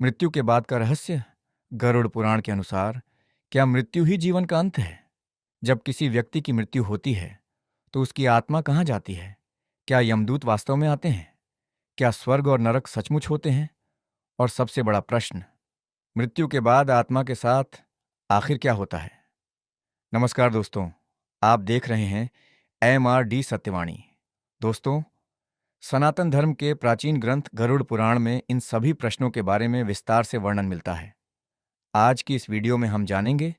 मृत्यु के बाद का रहस्य। गरुड़ पुराण के अनुसार क्या मृत्यु ही जीवन का अंत है? जब किसी व्यक्ति की मृत्यु होती है तो उसकी आत्मा कहाँ जाती है? क्या यमदूत वास्तव में आते हैं? क्या स्वर्ग और नरक सचमुच होते हैं? और सबसे बड़ा प्रश्न, मृत्यु के बाद आत्मा के साथ आखिर क्या होता है? नमस्कार दोस्तों, आप देख रहे हैं MRD सत्यवाणी। दोस्तों, सनातन धर्म के प्राचीन ग्रंथ गरुड़ पुराण में इन सभी प्रश्नों के बारे में विस्तार से वर्णन मिलता है। आज की इस वीडियो में हम जानेंगे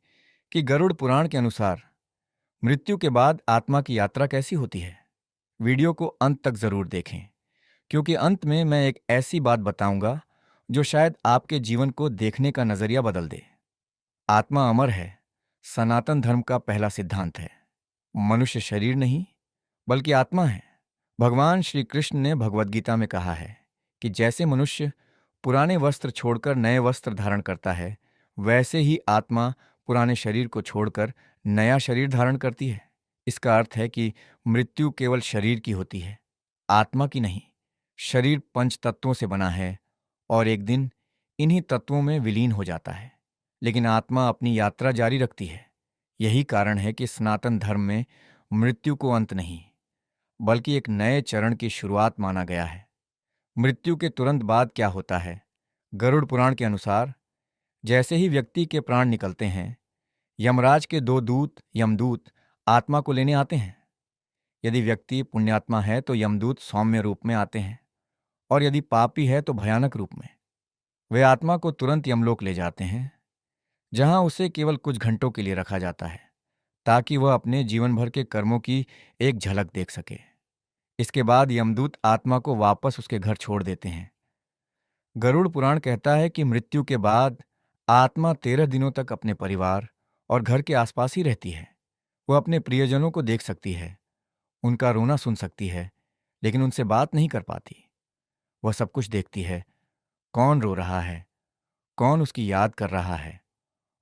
कि गरुड़ पुराण के अनुसार मृत्यु के बाद आत्मा की यात्रा कैसी होती है। वीडियो को अंत तक जरूर देखें, क्योंकि अंत में मैं एक ऐसी बात बताऊंगा जो शायद आपके जीवन को देखने का नजरिया बदल दे। आत्मा अमर है, सनातन धर्म का पहला सिद्धांत है। मनुष्य शरीर नहीं, बल्कि आत्मा है। भगवान श्री कृष्ण ने भगवद गीता में कहा है कि जैसे मनुष्य पुराने वस्त्र छोड़कर नए वस्त्र धारण करता है, वैसे ही आत्मा पुराने शरीर को छोड़कर नया शरीर धारण करती है। इसका अर्थ है कि मृत्यु केवल शरीर की होती है, आत्मा की नहीं। शरीर पंच तत्वों से बना है और एक दिन इन्हीं तत्वों में विलीन हो जाता है, लेकिन आत्मा अपनी यात्रा जारी रखती है। यही कारण है कि सनातन धर्म में मृत्यु को अंत नहीं, बल्कि एक नए चरण की शुरुआत माना गया है। मृत्यु के तुरंत बाद क्या होता है? गरुड़ पुराण के अनुसार जैसे ही व्यक्ति के प्राण निकलते हैं, यमराज के दो दूत यमदूत आत्मा को लेने आते हैं। यदि व्यक्ति पुण्यात्मा है तो यमदूत सौम्य रूप में आते हैं, और यदि पापी है तो भयानक रूप में। वे आत्मा को तुरंत यमलोक ले जाते हैं, जहां उसे केवल कुछ घंटों के लिए रखा जाता है, ताकि वह अपने जीवन भर के कर्मों की एक झलक देख सके। इसके बाद यमदूत आत्मा को वापस उसके घर छोड़ देते हैं। गरुड़ पुराण कहता है कि मृत्यु के बाद आत्मा 13 दिनों तक अपने परिवार और घर के आसपास ही रहती है। वह अपने प्रियजनों को देख सकती है, उनका रोना सुन सकती है, लेकिन उनसे बात नहीं कर पाती। वह सब कुछ देखती है, कौन रो रहा है, कौन उसकी याद कर रहा है,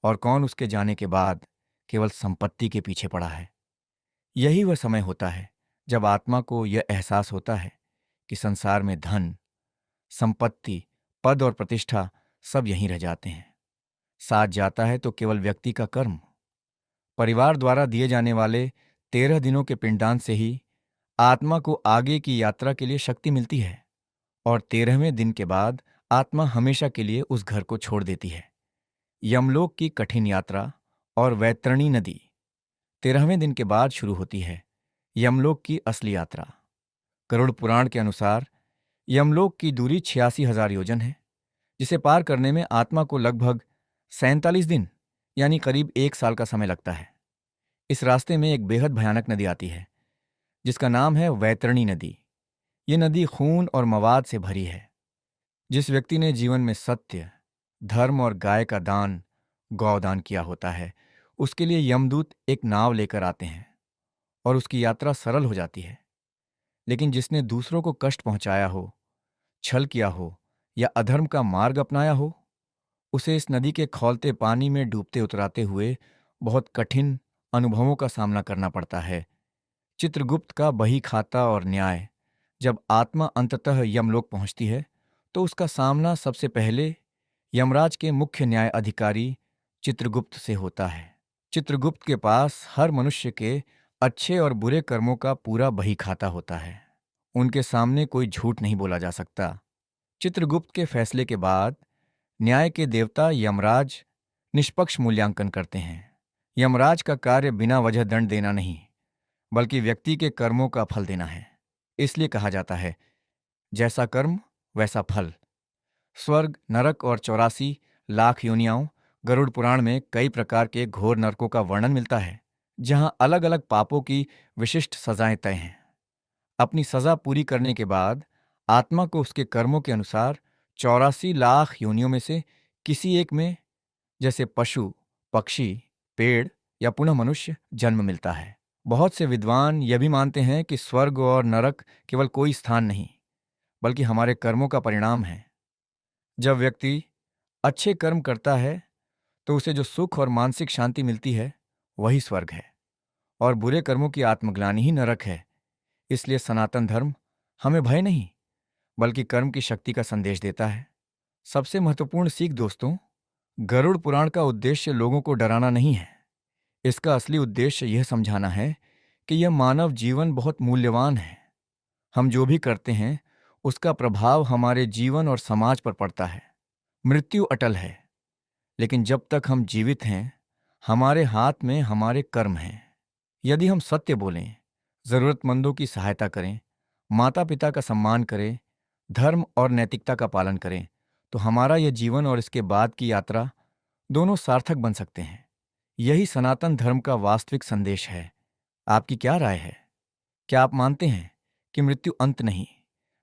और कौन उसके जाने के बाद केवल संपत्ति के पीछे पड़ा है। यही वह समय होता है जब आत्मा को यह एहसास होता है कि संसार में धन, संपत्ति, पद और प्रतिष्ठा सब यहीं रह जाते हैं। साथ जाता है तो केवल व्यक्ति का कर्म। परिवार द्वारा दिए जाने वाले 13 दिनों के पिंडदान से ही आत्मा को आगे की यात्रा के लिए शक्ति मिलती है, और 13वें दिन के बाद आत्मा हमेशा के लिए उस घर को छोड़ देती है। यमलोक की कठिन यात्रा और वैतरणी नदी। 13वें दिन के बाद शुरू होती है यमलोक की असली यात्रा। गरुड़ पुराण के अनुसार यमलोक की दूरी 86,000 योजन है, जिसे पार करने में आत्मा को लगभग 47 दिन यानी करीब 1 साल का समय लगता है। इस रास्ते में एक बेहद भयानक नदी आती है, जिसका नाम है वैतरणी नदी। ये नदी खून और मवाद से भरी है। जिस व्यक्ति ने जीवन में सत्य, धर्म और गाय का दान, गौदान किया होता है, उसके लिए यमदूत एक नाव लेकर आते हैं और उसकी यात्रा सरल हो जाती है। लेकिन जिसने दूसरों को कष्ट पहुंचाया हो, छल किया हो या अधर्म का मार्ग अपनाया हो, उसे इस नदी के खौलते पानी में डूबते उतराते हुए बहुत कठिन अनुभवों का सामना करना पड़ता है। चित्रगुप्त का बही खाता और न्याय। जब आत्मा अंततः यमलोक पहुंचती है तो उसका सामना सबसे पहले यमराज के मुख्य न्याय अधिकारी चित्रगुप्त से होता है। चित्रगुप्त के पास हर मनुष्य के अच्छे और बुरे कर्मों का पूरा बही खाता होता है। उनके सामने कोई झूठ नहीं बोला जा सकता। चित्रगुप्त के फैसले के बाद न्याय के देवता यमराज निष्पक्ष मूल्यांकन करते हैं। यमराज का कार्य बिना वजह दंड देना नहीं, बल्कि व्यक्ति के कर्मों का फल देना है। इसलिए कहा जाता है, जैसा कर्म वैसा फल। स्वर्ग, नरक और 84 लाख योनियाओं। गरुड़ पुराण में कई प्रकार के घोर नरकों का वर्णन मिलता है, जहां अलग अलग पापों की विशिष्ट सजाएं तय हैं। अपनी सजा पूरी करने के बाद आत्मा को उसके कर्मों के अनुसार 84 लाख योनियों में से किसी एक में, जैसे पशु, पक्षी, पेड़ या पुनः मनुष्य, जन्म मिलता है। बहुत से विद्वान यह भी मानते हैं कि स्वर्ग और नरक केवल कोई स्थान नहीं, बल्कि हमारे कर्मों का परिणाम है। जब व्यक्ति अच्छे कर्म करता है तो उसे जो सुख और मानसिक शांति मिलती है वही स्वर्ग है, और बुरे कर्मों की आत्मग्लानि ही नरक है। इसलिए सनातन धर्म हमें भय नहीं, बल्कि कर्म की शक्ति का संदेश देता है। सबसे महत्वपूर्ण सीख दोस्तों, गरुड़ पुराण का उद्देश्य लोगों को डराना नहीं है। इसका असली उद्देश्य यह समझाना है कि यह मानव जीवन बहुत मूल्यवान है। हम जो भी करते हैं उसका प्रभाव हमारे जीवन और समाज पर पड़ता है। मृत्यु अटल है, लेकिन जब तक हम जीवित हैं हमारे हाथ में हमारे कर्म हैं। यदि हम सत्य बोलें, जरूरतमंदों की सहायता करें, माता पिता का सम्मान करें, धर्म और नैतिकता का पालन करें, तो हमारा यह जीवन और इसके बाद की यात्रा दोनों सार्थक बन सकते हैं। यही सनातन धर्म का वास्तविक संदेश है। आपकी क्या राय है? क्या आप मानते हैं कि मृत्यु अंत नहीं,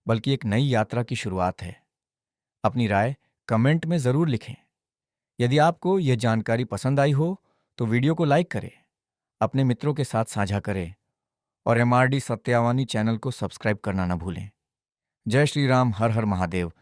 बल्कि एक नई यात्रा की शुरुआत है? अपनी राय कमेंट में जरूर लिखें। यदि आपको यह जानकारी पसंद आई हो तो वीडियो को लाइक करें, अपने मित्रों के साथ साझा करें और MRD सत्यावानी चैनल को सब्सक्राइब करना न भूलें। जय श्री राम, हर हर महादेव।